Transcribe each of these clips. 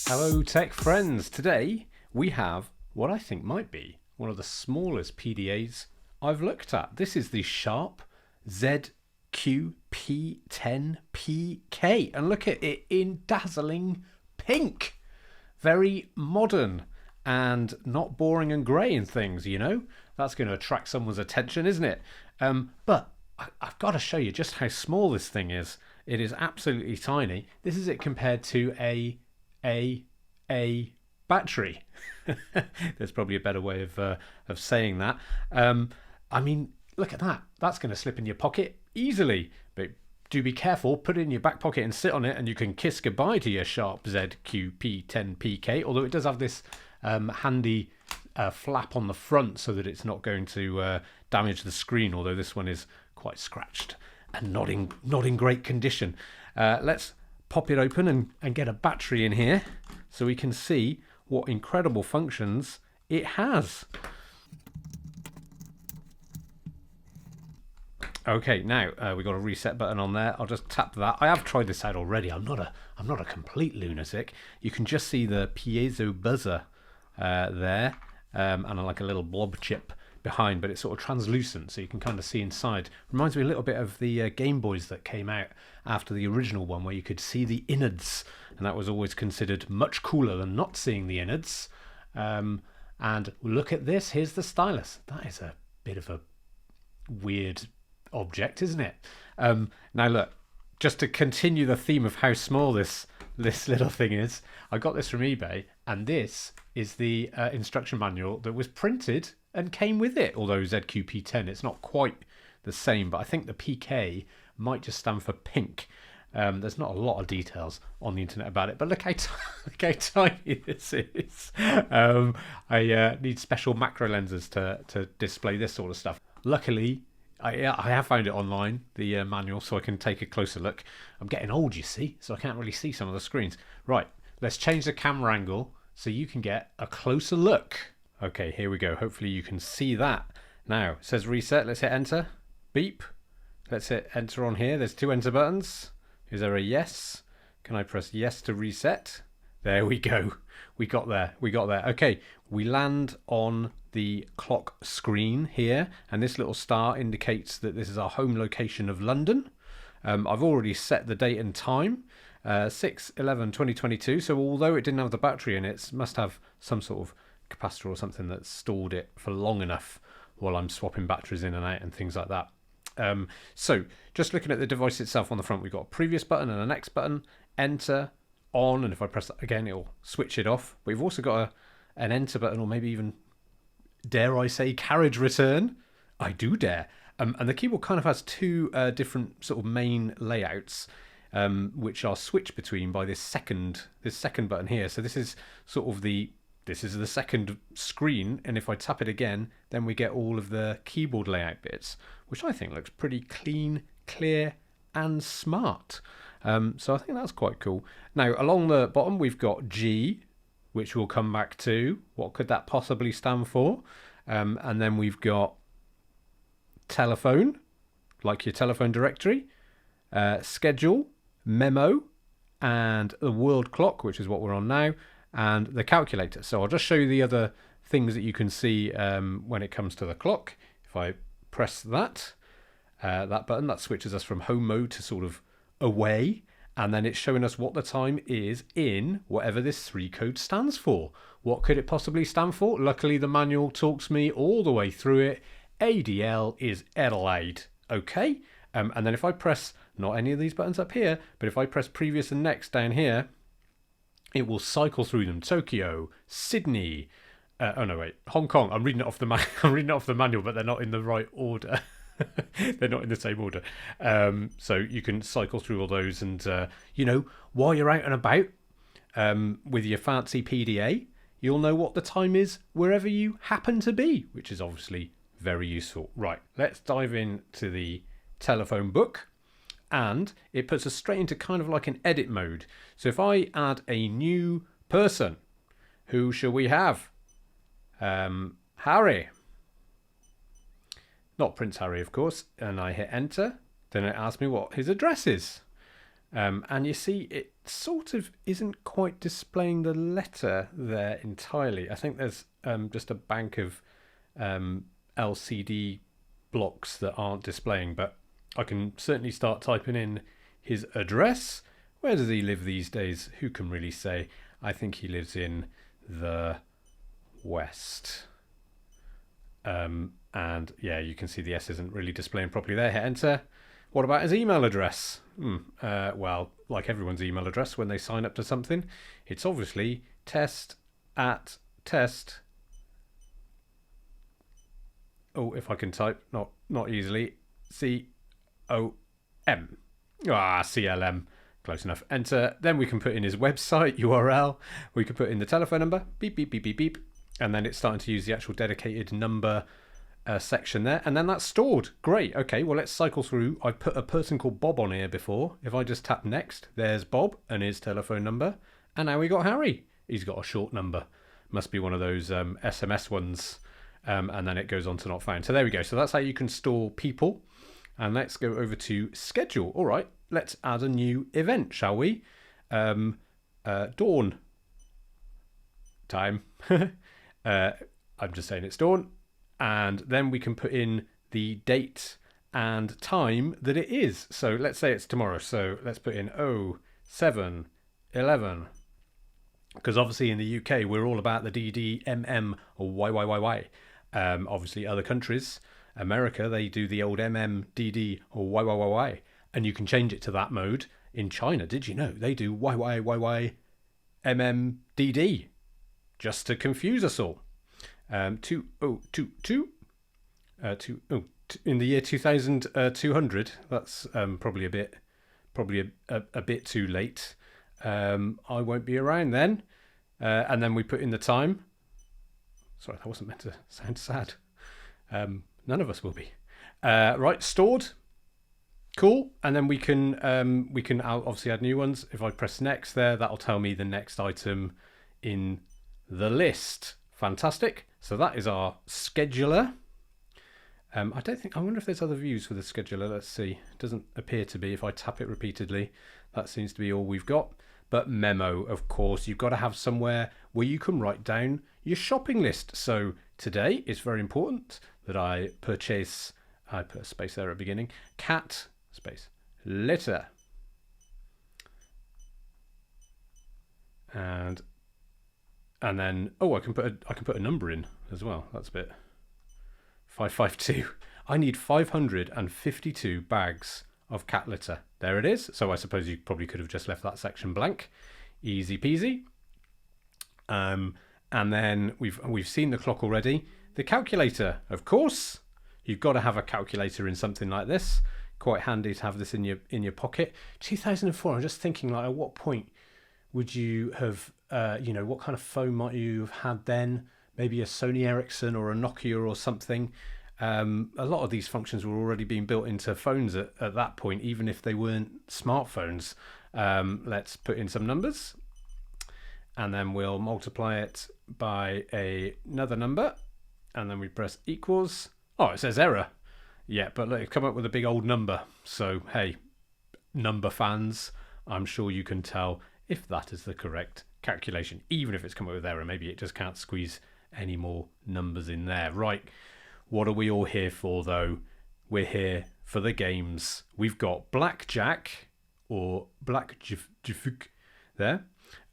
Hello tech friends, today we have what I think might be one of the smallest PDAs I've looked at. This is the Sharp ZQ-P10PK and look at it in dazzling pink. Very modern and not boring and grey and things, you know. That's going to attract someone's attention, isn't it? But I've got to show you just how small this thing is. It is absolutely tiny. This is it compared to a battery. There's probably a better way of saying that. I mean, look at that. That's going to slip in your pocket easily. But do be careful. Put it in your back pocket and sit on it, and you can kiss goodbye to your Sharp ZQ-P10PK. Although it does have this handy flap on the front so that it's not going to damage the screen. Although this one is quite scratched and not in great condition. Let's pop it open and get a battery in here so we can see what incredible functions it has. Okay, now we've got a reset button on there. I'll just tap that. I have tried this out already. I'm not a complete lunatic. You can just see the piezo buzzer there, and like a little blob chip behind, but it's sort of translucent, so you can kind of see inside. Reminds me a little bit of the Game Boys that came out after the original one, where you could see the innards, and that was always considered much cooler than not seeing the innards. And look at this. Here's the stylus. That is a bit of a weird object, isn't it? Now look, just to continue the theme of how small this little thing is, I got this from eBay, and this is the instruction manual that was printed and came with it. Although ZQ-P10, it's not quite the same, but I think the PK might just stand for pink. There's not a lot of details on the internet about it, but look how tiny this is. I need special macro lenses to display this sort of stuff. Luckily, I have found it online, the manual, so I can take a closer look. I'm getting old, you see, so I can't really see some of the screens. Right, let's change the camera angle so you can get a closer look. Okay, here we go. Hopefully you can see that. Now, it says reset. Let's hit enter. Beep. Let's hit enter on here. There's two enter buttons. Is there a yes? Can I press yes to reset? There we go. We got there. Okay, we land on the clock screen here, and this little star indicates that this is our home location of London. I've already set the date and time, 6/11/2022. So although it didn't have the battery in it, it must have some sort of capacitor or something that stored it for long enough while I'm swapping batteries in and out and things like that. So just looking at the device itself on the front, we've got a previous button and a next button, enter, on, and if I press that again, it'll switch it off. But we've also got an enter button, or maybe even, dare I say, carriage return. I do dare. And the keyboard kind of has two different sort of main layouts, which are switched between by this second button here. So this is sort of the second screen, and if I tap it again, then we get all of the keyboard layout bits, which I think looks pretty clean, clear, and smart. So I think that's quite cool. Now, along the bottom, we've got G, which we'll come back to. What could that possibly stand for? And then we've got telephone, like your telephone directory, schedule, memo, and the world clock, which is what we're on now, and the calculator. So I'll just show you the other things that you can see when it comes to the clock. If I press that button, that switches us from home mode to sort of away, and then it's showing us what the time is in whatever this 3 code stands for. What could it possibly stand for? Luckily, the manual talks me all the way through it. ADL is Adelaide. Okay, and then if I press, not any of these buttons up here, but if I press previous and next down here, it will cycle through them. Tokyo, Sydney, oh no wait, Hong Kong. I'm reading it off the manual, but they're not in the right order. They're not in the same order. So you can cycle through all those, and while you're out and about with your fancy PDA, you'll know what the time is wherever you happen to be, which is obviously very useful. Right, let's dive into the telephone book. And it puts us straight into kind of like an edit mode. So if I add a new person, who shall we have? Harry. Not Prince Harry, of course. And I hit enter. Then it asks me what his address is. And you see it sort of isn't quite displaying the letter there entirely. I think there's just a bank of LCD blocks that aren't displaying, but I can certainly start typing in his address. Where does he live these days? Who can really say? I think he lives in the West. And yeah, you can see the S isn't really displaying properly there. Hit enter. What about his email address? Well, like everyone's email address when they sign up to something, it's obviously test@test. Oh, if I can type, not easily. COM. CLM. Close enough. Enter. Then we can put in his website URL. We can put in the telephone number. Beep, beep, beep, beep, beep. And then it's starting to use the actual dedicated number section there. And then that's stored. Great. Okay, well, let's cycle through. I put a person called Bob on here before. If I just tap next, there's Bob and his telephone number. And now we got Harry. He's got a short number. Must be one of those SMS ones. And then it goes on to not found. So there we go. So that's how you can store people. And let's go over to schedule. All right, let's add a new event, shall we? Dawn time. I'm just saying it's dawn. And then we can put in the date and time that it is. So let's say it's tomorrow. So let's put in 07:11. Because obviously in the UK, we're all about the DD, MM, or YYYY. Obviously other countries, America, they do the old MM, DD, or YYYY. And you can change it to that mode. In China, did you know? They do YYYY, MM, DD. Just to confuse us all. 2022. In the year 2200. That's probably a bit too late. I won't be around then. And then we put in the time. Sorry, that wasn't meant to sound sad. None of us will be. Right, stored. Cool. And then we can obviously add new ones. If I press next there, that'll tell me the next item in the list. Fantastic. So that is our scheduler. I wonder if there's other views for the scheduler. Let's see. It doesn't appear to be. If I tap it repeatedly, that seems to be all we've got. But memo, of course, you've got to have somewhere where you can write down your shopping list. So today it's very important that I put a space there at the beginning, cat space litter. And then I can put a number in as well. That's a bit 552. I need 552 bags of cat litter. There it is. So I suppose you probably could have just left that section blank. Easy peasy. And then we've seen the clock already. The calculator, of course. You've got to have a calculator in something like this. Quite handy to have this in your pocket. 2004. I'm just thinking, like, at what point would you have, what kind of phone might you have had then? Maybe a Sony Ericsson or a Nokia or something. A lot of these functions were already being built into phones at that point, even if they weren't smartphones. Let's put in some numbers, and then we'll multiply it by another number, and then we press equals. Oh, it says error. Yeah, but look, it's come up with a big old number. So, hey, number fans, I'm sure you can tell if that is the correct calculation, even if it's come up with error. Maybe it just can't squeeze any more numbers in there. Right. What are we all here for, though? We're here for the games. We've got Blackjack or Blackjack there.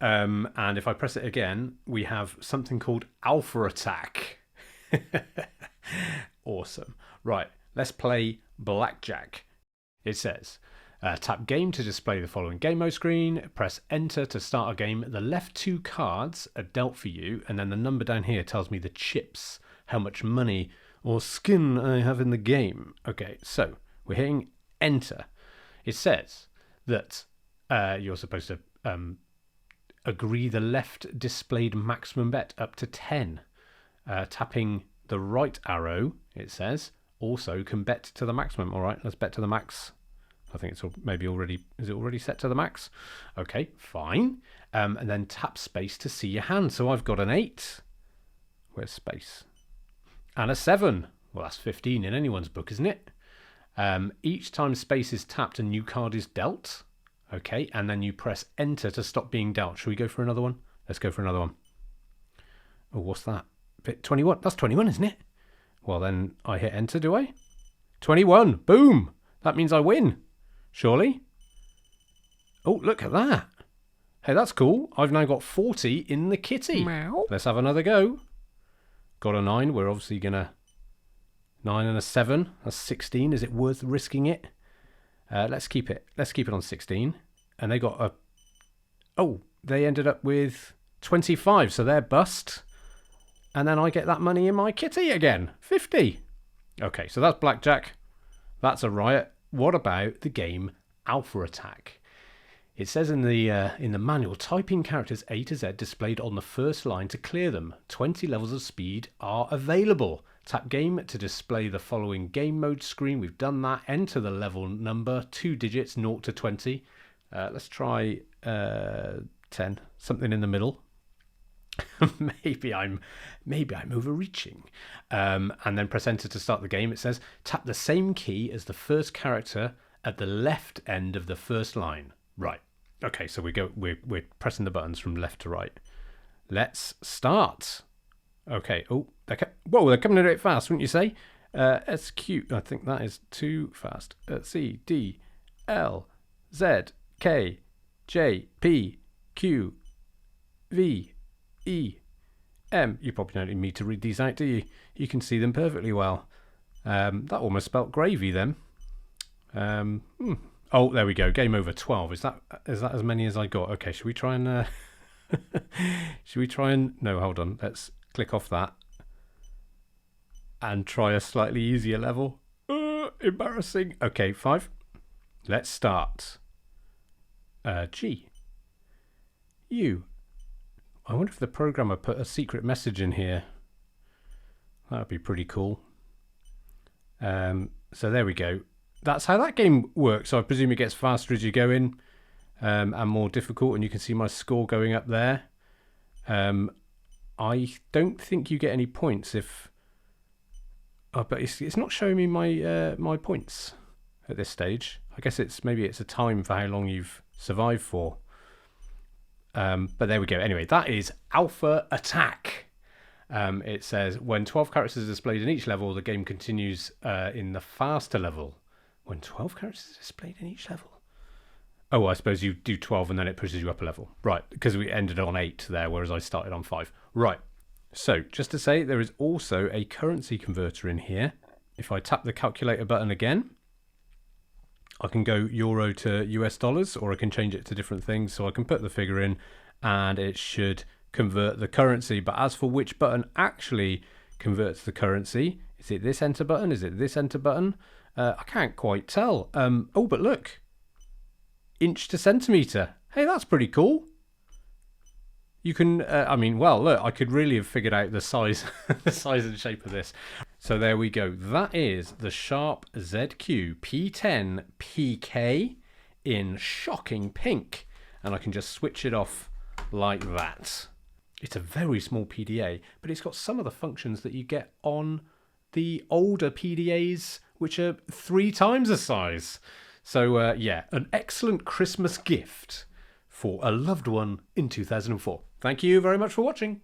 And if I press it again, we have something called Alpha Attack. Awesome. Right, let's play Blackjack. It says, tap game to display the following game mode screen. Press enter to start a game. The left two cards are dealt for you, and then the number down here tells me the chips, how much money or skin I have in the game. Okay, so we're hitting enter. It says that you're supposed to agree the left displayed maximum bet up to 10. Tapping the right arrow, it says, also can bet to the maximum. All right, let's bet to the max. I think it's maybe already, is it already set to the max? Okay, fine. And then tap space to see your hand. So I've got an 8. Where's space? And a 7. Well, that's 15 in anyone's book, isn't it? Each time space is tapped, a new card is dealt. Okay, and then you press enter to stop being dealt. Shall we go for another one? Let's go for another one. Oh, what's that? 21. That's 21, isn't it? Well, then I hit enter, do I? 21. Boom. That means I win. Surely? Oh, look at that. Hey, that's cool. I've now got 40 in the kitty. Meow. Let's have another go. Got a 9. We're obviously going to... 9 and a 7. That's 16. Is it worth risking it? Let's keep it. Let's keep it on 16. And they got a... Oh, they ended up with 25. So they're bust. And then I get that money in my kitty again. 50. Okay, so that's blackjack. That's a riot. What about the game Alpha Attack? It says in the manual, type in characters A to Z displayed on the first line to clear them. 20 levels of speed are available. Tap game to display the following game mode screen. We've done that. Enter the level number, 2 digits, 0 to 20. Let's try 10, something in the middle. maybe I'm overreaching. And then press enter to start the game. It says tap the same key as the first character at the left end of the first line. Right. Okay, so we're pressing the buttons from left to right. Let's start. Okay. Oh, they're coming a bit fast, wouldn't you say? SQ. I think that is too fast. C D L Z K J P Q V E M. You probably don't need me to read these out, do you? You can see them perfectly well. That almost spelt gravy then. Oh, there we go. Game over. 12. Is that as many as I got? Okay, should we try and... No, hold on. Let's click off that. And try a slightly easier level. Embarrassing. Okay, 5. Let's start. G. U. I wonder if the programmer put a secret message in here. That would be pretty cool. So there we go. That's how that game works. So I presume it gets faster as you go in, and more difficult, and you can see my score going up there. I don't think you get any points if... Oh, but it's not showing me my points at this stage. I guess maybe it's a time for how long you've survived for. But there we go. Anyway, that is Alpha Attack. It says when 12 characters are displayed in each level, the game continues in the faster level. When 12 characters are displayed in each level? Oh, I suppose you do 12 and then it pushes you up a level. Right, because we ended on 8 there, whereas I started on 5. Right, so just to say, there is also a currency converter in here. If I tap the calculator button again, I can go euro to US dollars, or I can change it to different things. So I can put the figure in and it should convert the currency. But as for which button actually converts the currency, is it this enter button? Is it this enter button? I can't quite tell. Oh, but look. Inch to centimetre. Hey, that's pretty cool. You can, I mean, well, look, I could really have figured out the size, the size and shape of this. So there we go. That is the Sharp ZQ-P10PK in shocking pink. And I can just switch it off like that. It's a very small PDA, but it's got some of the functions that you get on the older PDAs, which are 3 times the size. So yeah, an excellent Christmas gift for a loved one in 2004. Thank you very much for watching.